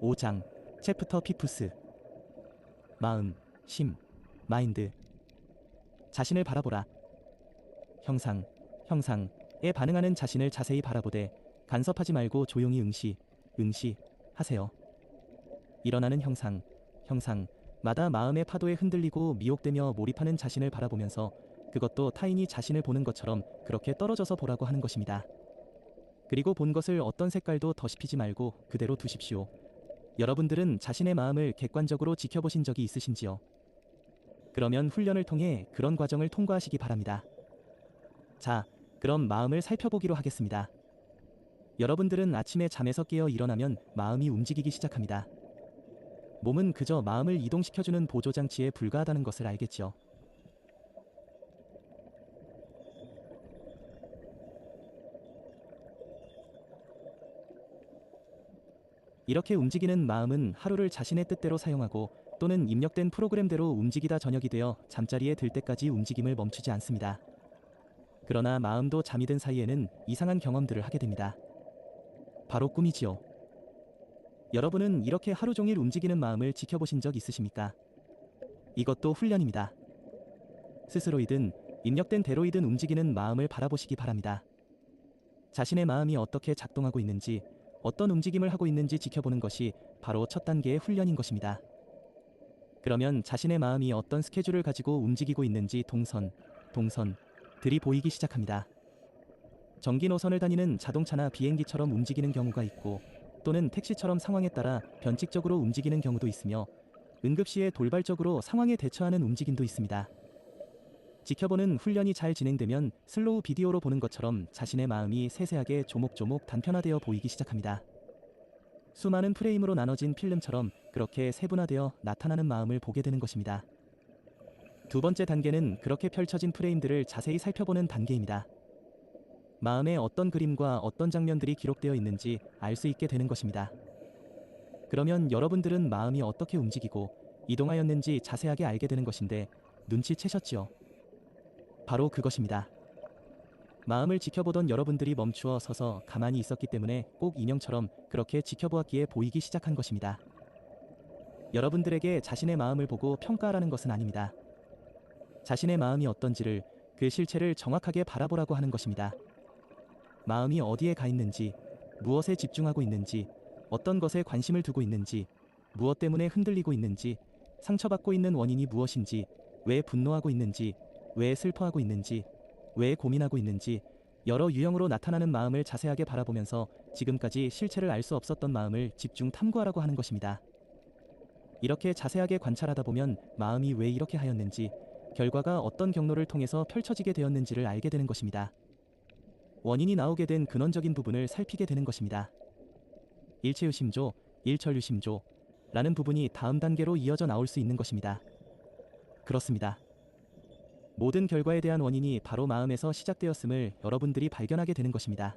5장 챕터 피프스 마음, 심, 마인드. 자신을 바라보라. 형상에 반응하는 자신을 자세히 바라보되 간섭하지 말고 조용히 응시하세요. 일어나는 형상마다 마음의 파도에 흔들리고 미혹되며 몰입하는 자신을 바라보면서 그것도 타인이 자신을 보는 것처럼 그렇게 떨어져서 보라고 하는 것입니다. 그리고 본 것을 어떤 색깔도 더씹히지 말고 그대로 두십시오. 여러분들은 자신의 마음을 객관적으로 지켜보신 적이 있으신지요? 그러면 훈련을 통해 그런 과정을 통과하시기 바랍니다. 자, 그럼 마음을 살펴보기로 하겠습니다. 여러분들은 아침에 잠에서 깨어 일어나면 마음이 움직이기 시작합니다. 몸은 그저 마음을 이동시켜주는 보조장치에 불과하다는 것을 알겠죠. 이렇게 움직이는 마음은 하루를 자신의 뜻대로 사용하고 또는 입력된 프로그램대로 움직이다 저녁이 되어 잠자리에 들 때까지 움직임을 멈추지 않습니다. 그러나 마음도 잠이 든 사이에는 이상한 경험들을 하게 됩니다. 바로 꿈이지요. 여러분은 이렇게 하루 종일 움직이는 마음을 지켜보신 적 있으십니까? 이것도 훈련입니다. 스스로이든 입력된 대로이든 움직이는 마음을 바라보시기 바랍니다. 자신의 마음이 어떻게 작동하고 있는지, 어떤 움직임을 하고 있는지 지켜보는 것이 바로 첫 단계의 훈련인 것입니다. 그러면 자신의 마음이 어떤 스케줄을 가지고 움직이고 있는지 동선들이 보이기 시작합니다. 전기 노선을 다니는 자동차나 비행기처럼 움직이는 경우가 있고 또는 택시처럼 상황에 따라 변칙적으로 움직이는 경우도 있으며 응급시에 돌발적으로 상황에 대처하는 움직임도 있습니다. 지켜보는 훈련이 잘 진행되면 슬로우 비디오로 보는 것처럼 자신의 마음이 세세하게 조목조목 단편화되어 보이기 시작합니다. 수많은 프레임으로 나눠진 필름처럼 그렇게 세분화되어 나타나는 마음을 보게 되는 것입니다. 두 번째 단계는 그렇게 펼쳐진 프레임들을 자세히 살펴보는 단계입니다. 마음에 어떤 그림과 어떤 장면들이 기록되어 있는지 알 수 있게 되는 것입니다. 그러면 여러분들은 마음이 어떻게 움직이고 이동하였는지 자세하게 알게 되는 것인데 눈치채셨지요? 바로 그것입니다. 마음을 지켜보던 여러분들이 멈추어 서서 가만히 있었기 때문에 꼭 인형처럼 그렇게 지켜보았기에 보이기 시작한 것입니다. 여러분들에게 자신의 마음을 보고 평가하라는 것은 아닙니다. 자신의 마음이 어떤지를, 그 실체를 정확하게 바라보라고 하는 것입니다. 마음이 어디에 가 있는지, 무엇에 집중하고 있는지, 어떤 것에 관심을 두고 있는지, 무엇 때문에 흔들리고 있는지, 상처받고 있는 원인이 무엇인지, 왜 분노하고 있는지, 왜 슬퍼하고 있는지, 왜 고민하고 있는지, 여러 유형으로 나타나는 마음을 자세하게 바라보면서 지금까지 실체를 알 수 없었던 마음을 집중 탐구하라고 하는 것입니다. 이렇게 자세하게 관찰하다 보면 마음이 왜 이렇게 하였는지, 결과가 어떤 경로를 통해서 펼쳐지게 되었는지를 알게 되는 것입니다. 원인이 나오게 된 근원적인 부분을 살피게 되는 것입니다. 일체유심조, 일철유심조라는 부분이 다음 단계로 이어져 나올 수 있는 것입니다. 그렇습니다. 모든 결과에 대한 원인이 바로 마음에서 시작되었음을 여러분들이 발견하게 되는 것입니다.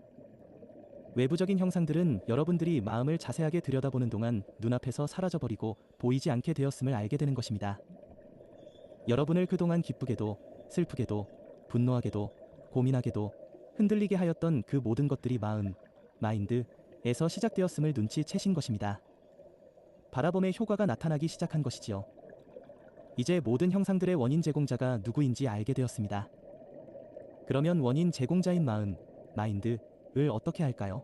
외부적인 형상들은 여러분들이 마음을 자세하게 들여다보는 동안 눈앞에서 사라져버리고 보이지 않게 되었음을 알게 되는 것입니다. 여러분을 그동안 기쁘게도, 슬프게도, 분노하게도, 고민하게도, 흔들리게 하였던 그 모든 것들이 마음, 마인드에서 시작되었음을 눈치채신 것입니다. 바라봄의 효과가 나타나기 시작한 것이지요. 이제 모든 형상들의 원인 제공자가 누구인지 알게 되었습니다. 그러면 원인 제공자인 마음, 마인드를 어떻게 할까요?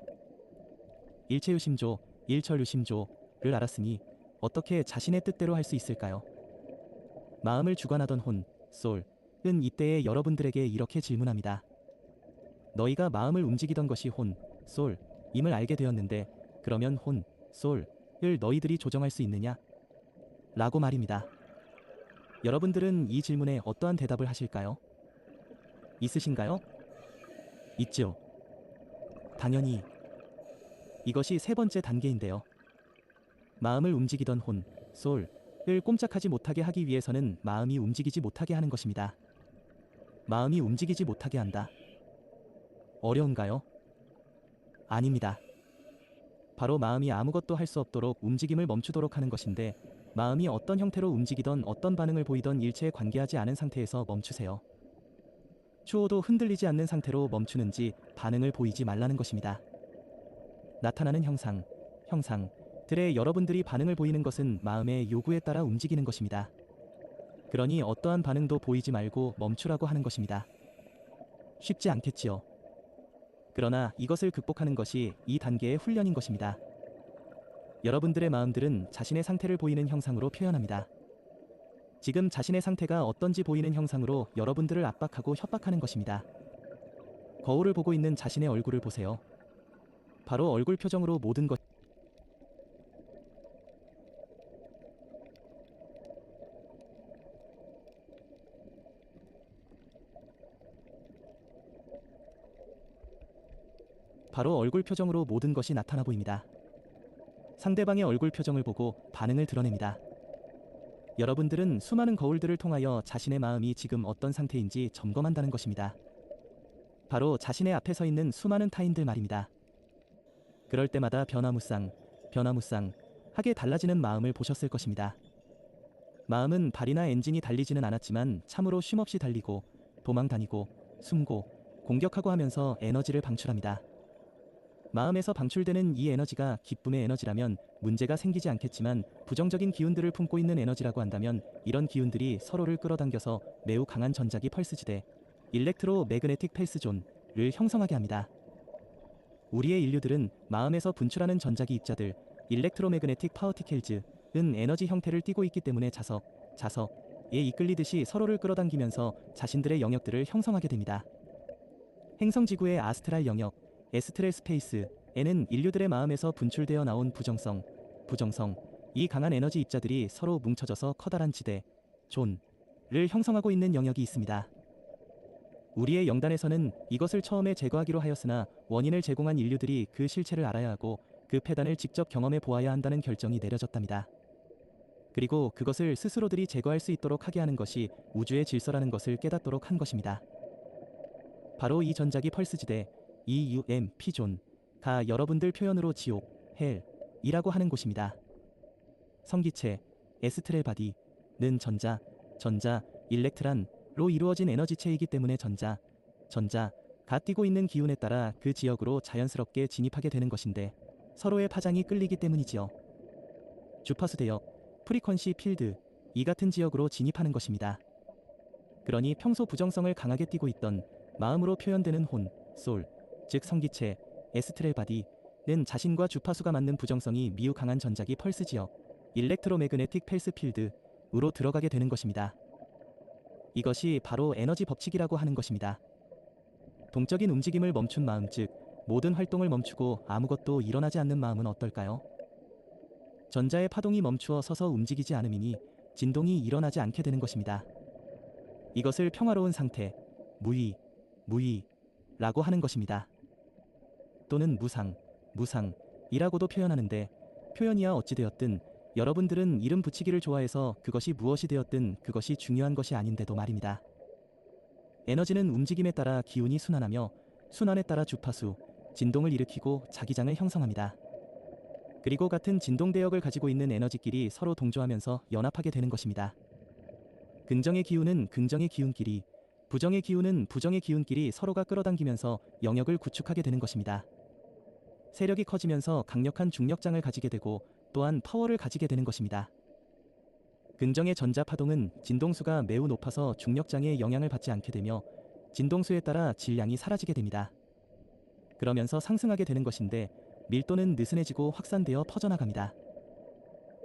일체유심조, 일철유심조를 알았으니 어떻게 자신의 뜻대로 할 수 있을까요? 마음을 주관하던 혼, 솔은 이때에 여러분들에게 이렇게 질문합니다. 너희가 마음을 움직이던 것이 혼, 솔임을 알게 되었는데 그러면 혼, 솔을 너희들이 조정할 수 있느냐? 라고 말입니다. 여러분들은 이 질문에 어떠한 대답을 하실까요? 있으신가요? 있죠. 당연히. 이것이 세 번째 단계인데요. 마음을 움직이던 혼, 솔을 꼼짝하지 못하게 하기 위해서는 마음이 움직이지 못하게 하는 것입니다. 마음이 움직이지 못하게 한다. 어려운가요? 아닙니다. 바로 마음이 아무것도 할 수 없도록 움직임을 멈추도록 하는 것인데 마음이 어떤 형태로 움직이던 어떤 반응을 보이던 일체에 관계하지 않은 상태에서 멈추세요. 추호도 흔들리지 않는 상태로 멈추는지 반응을 보이지 말라는 것입니다. 나타나는 형상에 들에 여러분들이 반응을 보이는 것은 마음의 요구에 따라 움직이는 것입니다. 그러니 어떠한 반응도 보이지 말고 멈추라고 하는 것입니다. 쉽지 않겠지요. 그러나 이것을 극복하는 것이 이 단계의 훈련인 것입니다. 여러분들의 마음들은 자신의 상태를 보이는 형상으로 표현합니다. 지금 자신의 상태가 어떤지 보이는 형상으로 여러분들을 압박하고 협박하는 것입니다. 거울을 보고 있는 자신의 얼굴을 보세요. 바로 얼굴 표정으로 모든 것 바로 얼굴 표정으로 모든 것이 나타나 보입니다. 상대방의 얼굴 표정을 보고 반응을 드러냅니다. 여러분들은 수많은 거울들을 통하여 자신의 마음이 지금 어떤 상태인지 점검한다는 것입니다. 바로 자신의 앞에 서 있는 수많은 타인들 말입니다. 그럴 때마다 변화무쌍하게 달라지는 마음을 보셨을 것입니다. 마음은 발이나 엔진이 달리지는 않았지만 참으로 쉼없이 달리고 도망다니고 숨고 공격하고 하면서 에너지를 방출합니다. 마음에서 방출되는 이 에너지가 기쁨의 에너지라면 문제가 생기지 않겠지만 부정적인 기운들을 품고 있는 에너지라고 한다면 이런 기운들이 서로를 끌어당겨서 매우 강한 전자기 펄스지대 일렉트로 매그네틱 펠스 존을 형성하게 합니다. 우리의 인류들은 마음에서 분출하는 전자기 입자들 일렉트로 매그네틱 파워티켈즈은 에너지 형태를 띠고 있기 때문에 자석에 이끌리듯이 서로를 끌어당기면서 자신들의 영역들을 형성하게 됩니다. 행성지구의 아스트랄 영역 에스트렐 스페이스에는 인류들의 마음에서 분출되어 나온 부정성, 이 강한 에너지 입자들이 서로 뭉쳐져서 커다란 지대, 존을 형성하고 있는 영역이 있습니다. 우리의 영단에서는 이것을 처음에 제거하기로 하였으나 원인을 제공한 인류들이 그 실체를 알아야 하고 그 폐단을 직접 경험해 보아야 한다는 결정이 내려졌답니다. 그리고 그것을 스스로들이 제거할 수 있도록 하게 하는 것이 우주의 질서라는 것을 깨닫도록 한 것입니다. 바로 이 전자기 펄스지대 EUMP존가 여러분들 표현으로 지옥, 헬이라고 하는 곳입니다. 성기체, 에스트렐 바디는 전자, 일렉트란로 이루어진 에너지체이기 때문에 전자가 띄고 있는 기운에 따라 그 지역으로 자연스럽게 진입하게 되는 것인데 서로의 파장이 끌리기 때문이지요. 주파수 대역, 프리퀀시 필드, 이 같은 지역으로 진입하는 것입니다. 그러니 평소 부정성을 강하게 띠고 있던 마음으로 표현되는 혼, 솔, 즉 성기체, 에스트렐 바디는 자신과 주파수가 맞는 부정성이 미우 강한 전자기 펄스 지역, 일렉트로매그네틱 펠스 필드으로 들어가게 되는 것입니다. 이것이 바로 에너지 법칙이라고 하는 것입니다. 동적인 움직임을 멈춘 마음 즉 모든 활동을 멈추고 아무것도 일어나지 않는 마음은 어떨까요? 전자의 파동이 멈추어 서서 움직이지 않음이니 진동이 일어나지 않게 되는 것입니다. 이것을 평화로운 상태, 무의라고 하는 것입니다. 또는 무상이라고도 표현하는데 표현이야 어찌되었든 여러분들은 이름 붙이기를 좋아해서 그것이 무엇이 되었든 그것이 중요한 것이 아닌데도 말입니다. 에너지는 움직임에 따라 기운이 순환하며 순환에 따라 주파수, 진동을 일으키고 자기장을 형성합니다. 그리고 같은 진동 대역을 가지고 있는 에너지끼리 서로 동조하면서 연합하게 되는 것입니다. 긍정의 기운은 긍정의 기운끼리, 부정의 기운은 부정의 기운끼리 서로가 끌어당기면서 영역을 구축하게 되는 것입니다. 세력이 커지면서 강력한 중력장을 가지게 되고 또한 파워를 가지게 되는 것입니다. 긍정의 전자 파동은 진동수가 매우 높아서 중력장에 영향을 받지 않게 되며 진동수에 따라 질량이 사라지게 됩니다. 그러면서 상승하게 되는 것인데 밀도는 느슨해지고 확산되어 퍼져나갑니다.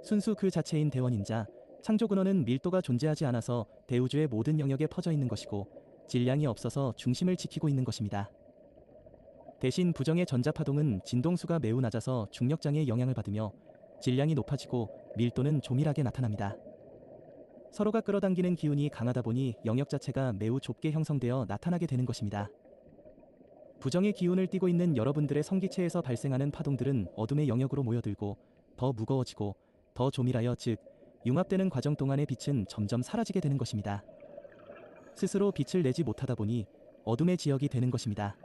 순수 그 자체인 대원인자, 창조근원은 밀도가 존재하지 않아서 대우주의 모든 영역에 퍼져 있는 것이고 질량이 없어서 중심을 지키고 있는 것입니다. 대신 부정의 전자파동은 진동수가 매우 낮아서 중력장에 영향을 받으며 질량이 높아지고 밀도는 조밀하게 나타납니다. 서로가 끌어당기는 기운이 강하다 보니 영역 자체가 매우 좁게 형성되어 나타나게 되는 것입니다. 부정의 기운을 띠고 있는 여러분들의 성기체에서 발생하는 파동들은 어둠의 영역으로 모여들고 더 무거워지고 더 조밀하여 즉 융합되는 과정 동안의 빛은 점점 사라지게 되는 것입니다. 스스로 빛을 내지 못하다 보니 어둠의 지역이 되는 것입니다.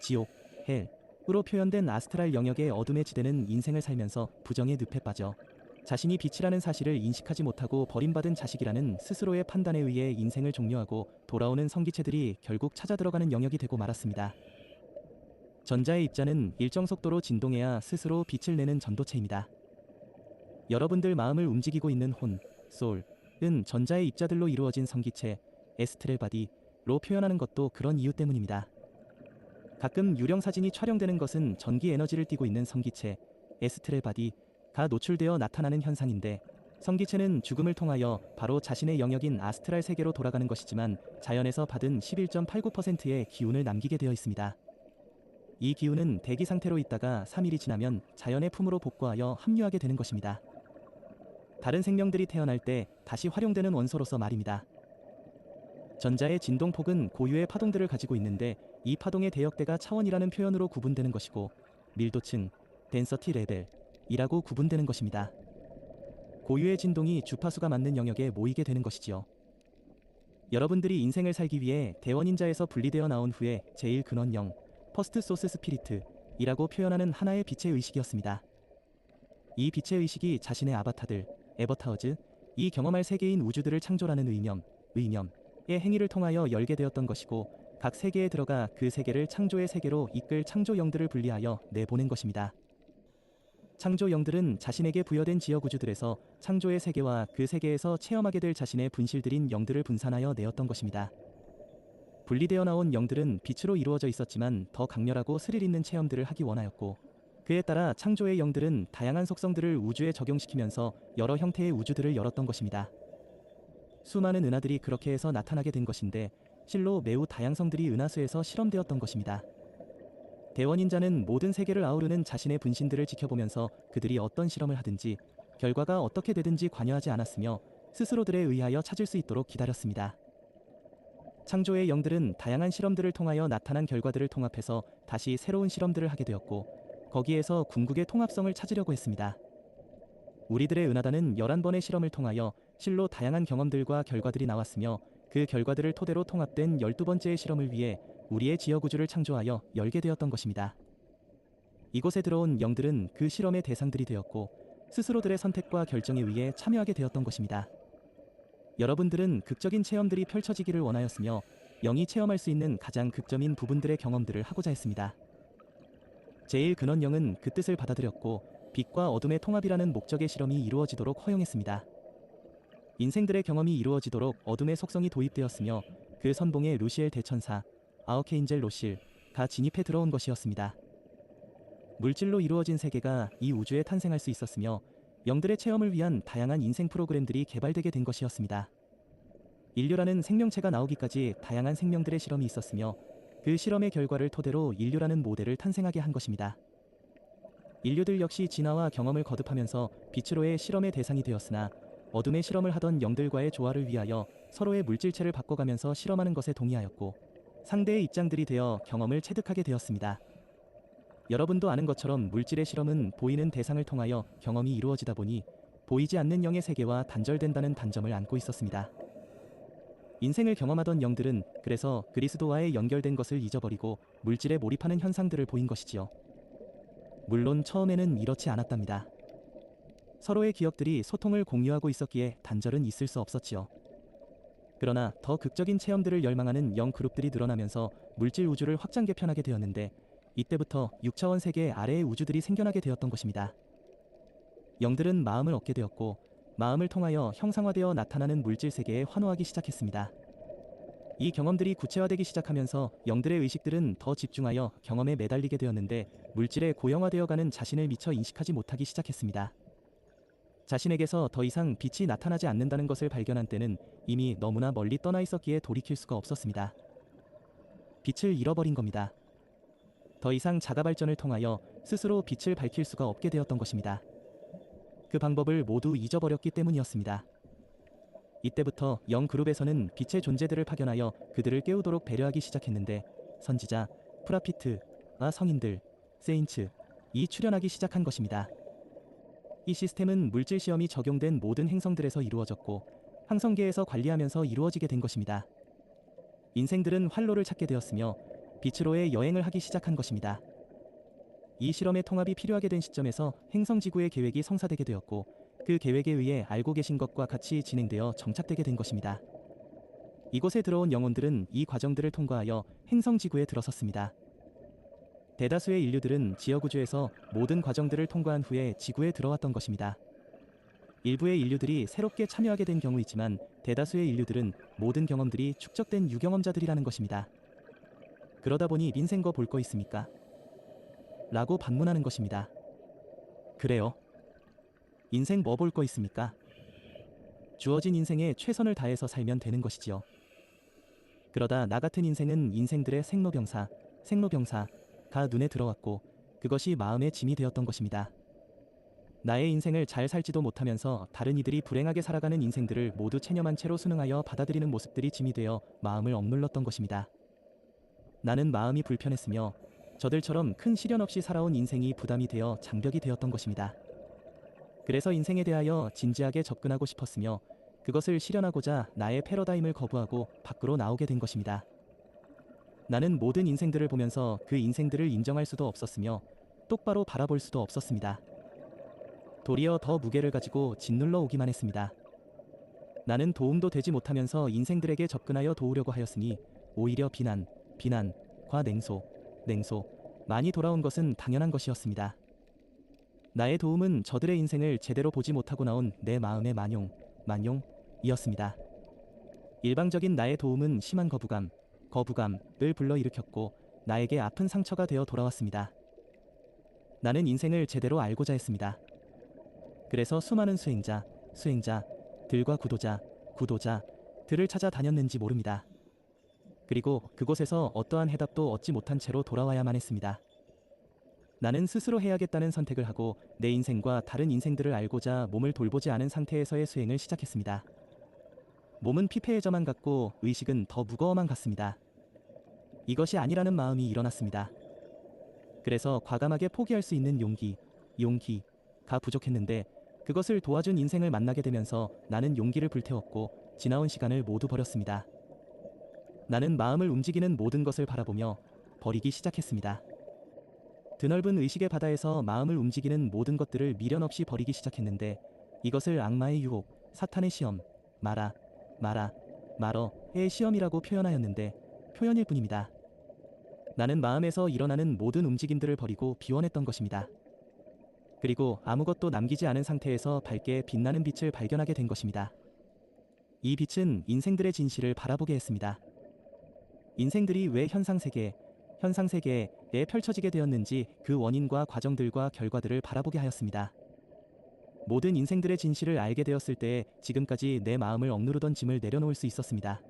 지옥, 헬으로 표현된 아스트랄 영역의 어둠의 지대는 인생을 살면서 부정의 늪에 빠져 자신이 빛이라는 사실을 인식하지 못하고 버림받은 자식이라는 스스로의 판단에 의해 인생을 종료하고 돌아오는 성기체들이 결국 찾아 들어가는 영역이 되고 말았습니다. 전자의 입자는 일정 속도로 진동해야 스스로 빛을 내는 전도체입니다. 여러분들 마음을 움직이고 있는 혼, 소울은 전자의 입자들로 이루어진 성기체, 에스트렐 바디로 표현하는 것도 그런 이유 때문입니다. 가끔 유령 사진이 촬영되는 것은 전기 에너지를 띠고 있는 성기체, 에스트렐 바디가 노출되어 나타나는 현상인데, 성기체는 죽음을 통하여 바로 자신의 영역인 아스트랄 세계로 돌아가는 것이지만 자연에서 받은 11.89%의 기운을 남기게 되어 있습니다. 이 기운은 대기 상태로 있다가 3일이 지나면 자연의 품으로 복구하여 합류하게 되는 것입니다. 다른 생명들이 태어날 때 다시 활용되는 원소로서 말입니다. 전자의 진동폭은 고유의 파동들을 가지고 있는데 이 파동의 대역대가 차원이라는 표현으로 구분되는 것이고 밀도층, 덴서티 레벨이라고 구분되는 것입니다. 고유의 진동이 주파수가 맞는 영역에 모이게 되는 것이지요. 여러분들이 인생을 살기 위해 대원인자에서 분리되어 나온 후에 제일 근원영, 퍼스트 소스 스피리트이라고 표현하는 하나의 빛의 의식이었습니다. 이 빛의 의식이 자신의 아바타들, 에버타워즈, 이 경험할 세계인 우주들을 창조라는 의념의 행위를 통하여 열게 되었던 것이고 각 세계에 들어가 그 세계를 창조의 세계로 이끌 창조 영들을 분리하여 내보낸 것입니다. 창조 영들은 자신에게 부여된 지역 우주들에서 창조의 세계와 그 세계에서 체험하게 될 자신의 분실들인 영들을 분산하여 내었던 것입니다. 분리되어 나온 영들은 빛으로 이루어져 있었지만 더 강렬하고 스릴 있는 체험들을 하기 원하였고 그에 따라 창조의 영들은 다양한 속성들을 우주에 적용시키면서 여러 형태의 우주들을 열었던 것입니다. 수많은 은하들이 그렇게 해서 나타나게 된 것인데 실로 매우 다양성들이 은하수에서 실험되었던 것입니다. 대원인자는 모든 세계를 아우르는 자신의 분신들을 지켜보면서 그들이 어떤 실험을 하든지 결과가 어떻게 되든지 관여하지 않았으며 스스로들에 의하여 찾을 수 있도록 기다렸습니다. 창조의 영들은 다양한 실험들을 통하여 나타난 결과들을 통합해서 다시 새로운 실험들을 하게 되었고 거기에서 궁극의 통합성을 찾으려고 했습니다. 우리들의 은하단은 11번의 실험을 통하여 실로 다양한 경험들과 결과들이 나왔으며 그 결과들을 토대로 통합된 12번째의 실험을 위해 우리의 지역우주를 창조하여 열게 되었던 것입니다. 이곳에 들어온 영들은 그 실험의 대상들이 되었고 스스로들의 선택과 결정에 의해 참여하게 되었던 것입니다. 여러분들은 극적인 체험들이 펼쳐지기를 원하였으며 영이 체험할 수 있는 가장 극점인 부분들의 경험들을 하고자 했습니다. 제일 근원영은 그 뜻을 받아들였고 빛과 어둠의 통합이라는 목적의 실험이 이루어지도록 허용했습니다. 인생들의 경험이 이루어지도록 어둠의 속성이 도입되었으며 그 선봉에 루시엘 대천사, 아우케인젤 로실가 진입해 들어온 것이었습니다. 물질로 이루어진 세계가 이 우주에 탄생할 수 있었으며 영들의 체험을 위한 다양한 인생 프로그램들이 개발되게 된 것이었습니다. 인류라는 생명체가 나오기까지 다양한 생명들의 실험이 있었으며 그 실험의 결과를 토대로 인류라는 모델을 탄생하게 한 것입니다. 인류들 역시 진화와 경험을 거듭하면서 빛으로의 실험의 대상이 되었으나 어둠의 실험을 하던 영들과의 조화를 위하여 서로의 물질체를 바꿔가면서 실험하는 것에 동의하였고 상대의 입장들이 되어 경험을 체득하게 되었습니다. 여러분도 아는 것처럼 물질의 실험은 보이는 대상을 통하여 경험이 이루어지다 보니 보이지 않는 영의 세계와 단절된다는 단점을 안고 있었습니다. 인생을 경험하던 영들은 그래서 그리스도와의 연결된 것을 잊어버리고 물질에 몰입하는 현상들을 보인 것이지요. 물론 처음에는 이렇지 않았답니다. 서로의 기억들이 소통을 공유하고 있었기에 단절은 있을 수 없었지요. 그러나 더 극적인 체험들을 열망하는 영 그룹들이 늘어나면서 물질 우주를 확장 개편하게 되었는데 이때부터 6차원 세계 아래의 우주들이 생겨나게 되었던 것입니다. 영들은 마음을 얻게 되었고 마음을 통하여 형상화되어 나타나는 물질 세계에 환호하기 시작했습니다. 이 경험들이 구체화되기 시작하면서 영들의 의식들은 더 집중하여 경험에 매달리게 되었는데 물질에 고형화되어가는 자신을 미처 인식하지 못하기 시작했습니다. 자신에게서 더 이상 빛이 나타나지 않는다는 것을 발견한 때는 이미 너무나 멀리 떠나 있었기에 돌이킬 수가 없었습니다. 빛을 잃어버린 겁니다. 더 이상 자가 발전을 통하여 스스로 빛을 밝힐 수가 없게 되었던 것입니다. 그 방법을 모두 잊어버렸기 때문이었습니다. 이때부터 영 그룹에서는 빛의 존재들을 파견하여 그들을 깨우도록 배려하기 시작했는데 선지자, 프라피트와 성인들, 세인츠이 출현하기 시작한 것입니다. 이 시스템은 물질 시험이 적용된 모든 행성들에서 이루어졌고 항성계에서 관리하면서 이루어지게 된 것입니다. 인생들은 활로를 찾게 되었으며 빛으로의 여행을 하기 시작한 것입니다. 이 실험의 통합이 필요하게 된 시점에서 행성지구의 계획이 성사되게 되었고 그 계획에 의해 알고 계신 것과 같이 진행되어 정착되게 된 것입니다. 이곳에 들어온 영혼들은 이 과정들을 통과하여 행성지구에 들어섰습니다. 대다수의 인류들은 지역우주에서 모든 과정들을 통과한 후에 지구에 들어왔던 것입니다. 일부의 인류들이 새롭게 참여하게 된 경우 있지만 대다수의 인류들은 모든 경험들이 축적된 유경험자들이라는 것입니다. 그러다 보니 인생 거 볼 거 있습니까? 라고 반문하는 것입니다. 그래요? 인생 뭐 볼 거 있습니까? 주어진 인생에 최선을 다해서 살면 되는 것이지요. 그러다 나 같은 인생은 인생들의 생로병사가 눈에 들어왔고 그것이 마음의 짐이 되었던 것입니다. 나의 인생을 잘 살지도 못하면서 다른 이들이 불행하게 살아가는 인생들을 모두 체념한 채로 순응하여 받아들이는 모습들이 짐이 되어 마음을 억눌렀던 것입니다. 나는 마음이 불편했으며 저들처럼 큰 시련 없이 살아온 인생이 부담이 되어 장벽이 되었던 것입니다. 그래서 인생에 대하여 진지하게 접근하고 싶었으며 그것을 실현하고자 나의 패러다임을 거부하고 밖으로 나오게 된 것입니다. 나는 모든 인생들을 보면서 그 인생들을 인정할 수도 없었으며 똑바로 바라볼 수도 없었습니다. 도리어 더 무게를 가지고 짓눌러 오기만 했습니다. 나는 도움도 되지 못하면서 인생들에게 접근하여 도우려고 하였으니 오히려 비난과 냉소 많이 돌아온 것은 당연한 것이었습니다. 나의 도움은 저들의 인생을 제대로 보지 못하고 나온 내 마음의 만용이었습니다. 일방적인 나의 도움은 심한 거부감을 불러일으켰고 나에게 아픈 상처가 되어 돌아왔습니다. 나는 인생을 제대로 알고자 했습니다. 그래서 수많은 수행자들과 구도자들을 찾아다녔는지 모릅니다. 그리고 그곳에서 어떠한 해답도 얻지 못한 채로 돌아와야만 했습니다. 나는 스스로 해야겠다는 선택을 하고 내 인생과 다른 인생들을 알고자 몸을 돌보지 않은 상태에서의 수행을 시작했습니다. 몸은 피폐해져만 갔고 의식은 더 무거워만 갔습니다. 이것이 아니라는 마음이 일어났습니다. 그래서 과감하게 포기할 수 있는 용기가 부족했는데 그것을 도와준 인생을 만나게 되면서 나는 용기를 불태웠고 지나온 시간을 모두 버렸습니다. 나는 마음을 움직이는 모든 것을 바라보며 버리기 시작했습니다. 드넓은 의식의 바다에서 마음을 움직이는 모든 것들을 미련 없이 버리기 시작했는데 이것을 악마의 유혹, 사탄의 시험, 마러의 시험이라고 표현하였는데 표현일 뿐입니다. 나는 마음에서 일어나는 모든 움직임들을 버리고 비워냈던 것입니다. 그리고 아무것도 남기지 않은 상태에서 밝게 빛나는 빛을 발견하게 된 것입니다. 이 빛은 인생들의 진실을 바라보게 했습니다. 인생들이 왜 현상세계에 펼쳐지게 되었는지 그 원인과 과정들과 결과들을 바라보게 하였습니다. 모든 인생들의 진실을 알게 되었을 때에 지금까지 내 마음을 억누르던 짐을 내려놓을 수 있었습니다.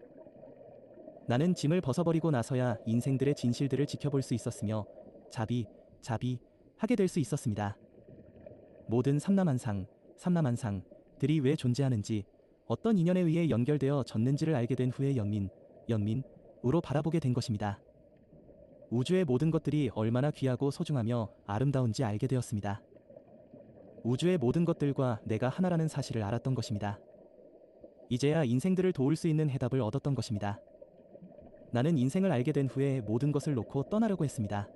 나는 짐을 벗어버리고 나서야 인생들의 진실들을 지켜볼 수 있었으며 자비하게 될 수 있었습니다. 모든 삼라만상들이 왜 존재하는지 어떤 인연에 의해 연결되어 졌는지를 알게 된 후에 연민으로 바라보게 된 것입니다. 우주의 모든 것들이 얼마나 귀하고 소중하며 아름다운지 알게 되었습니다. 우주의 모든 것들과 내가 하나라는 사실을 알았던 것입니다. 이제야 인생들을 도울 수 있는 해답을 얻었던 것입니다. 나는 인생을 알게 된 후에 모든 것을 놓고 떠나려고 했습니다.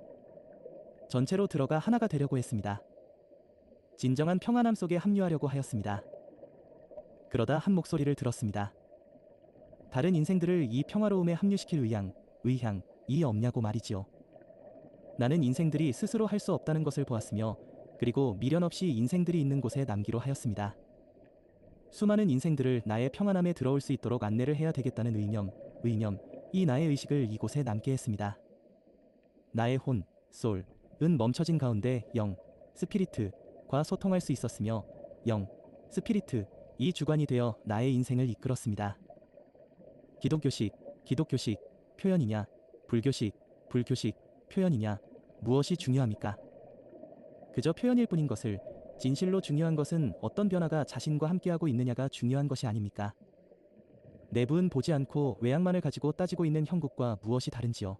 전체로 들어가 하나가 되려고 했습니다. 진정한 평안함 속에 합류하려고 하였습니다. 그러다 한 목소리를 들었습니다. 다른 인생들을 이 평화로움에 합류시킬 의향이 없냐고 말이지요. 나는 인생들이 스스로 할 수 없다는 것을 보았으며 그리고 미련 없이 인생들이 있는 곳에 남기로 하였습니다. 수많은 인생들을 나의 평안함에 들어올 수 있도록 안내를 해야 되겠다는 이 나의 의식을 이곳에 남게 했습니다. 나의 솔은 멈춰진 가운데 스피리트과 소통할 수 있었으며 스피리트이 주관이 되어 나의 인생을 이끌었습니다. 기독교식 표현이냐 불교식 표현이냐 무엇이 중요합니까? 그저 표현일 뿐인 것을 진실로 중요한 것은 어떤 변화가 자신과 함께하고 있느냐가 중요한 것이 아닙니까? 내부는 보지 않고 외양만을 가지고 따지고 있는 형국과 무엇이 다른지요?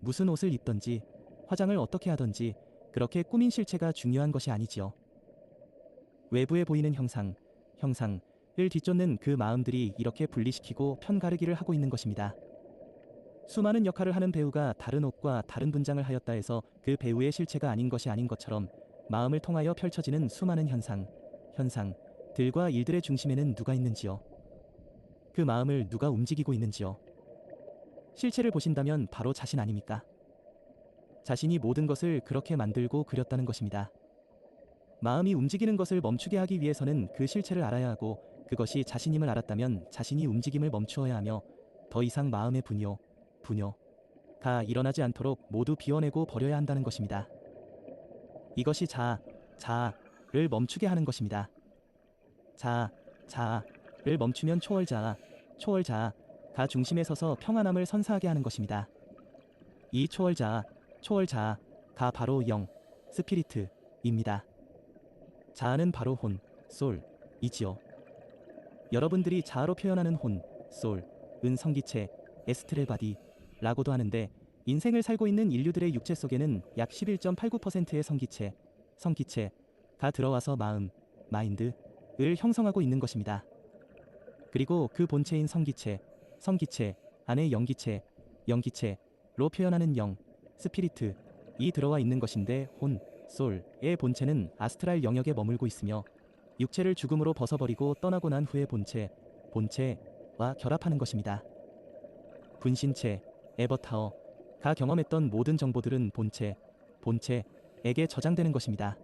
무슨 옷을 입던지 화장을 어떻게 하던지 그렇게 꾸민 실체가 중요한 것이 아니지요. 외부에 보이는 형상을 뒤쫓는 그 마음들이 이렇게 분리시키고 편가르기를 하고 있는 것입니다. 수많은 역할을 하는 배우가 다른 옷과 다른 분장을 하였다 해서 그 배우의 실체가 아닌 것이 아닌 것처럼 마음을 통하여 펼쳐지는 수많은 현상들과 일들의 중심에는 누가 있는지요? 그 마음을 누가 움직이고 있는지요? 실체를 보신다면 바로 자신 아닙니까? 자신이 모든 것을 그렇게 만들고 그렸다는 것입니다. 마음이 움직이는 것을 멈추게 하기 위해서는 그 실체를 알아야 하고 그것이 자신임을 알았다면 자신이 움직임을 멈추어야 하며 더 이상 마음의 분요가 일어나지 않도록 모두 비워내고 버려야 한다는 것입니다. 이것이 자아를 멈추게 하는 것입니다. 자아를 멈추면 초월자가 중심에 서서 평안함을 선사하게 하는 것입니다. 이 초월자가 바로 영, 스피리트입니다. 자아는 바로 혼, 솔이지요. 여러분들이 자아로 표현하는 혼, 솔은 성기체, 에스트렐바디라고도 하는데 인생을 살고 있는 인류들의 육체 속에는 약 11.89%의 성기체가 들어와서 마음, 마인드를 형성하고 있는 것입니다. 그리고 그 본체인 성기체 안에 영기체로 표현하는 영, 스피리트이 들어와 있는 것인데 혼, 솔의 본체는 아스트랄 영역에 머물고 있으며 육체를 죽음으로 벗어버리고 떠나고 난 후에 본체와 결합하는 것입니다. 분신체, 에버타어가 경험했던 모든 정보들은 본체에게 저장되는 것입니다.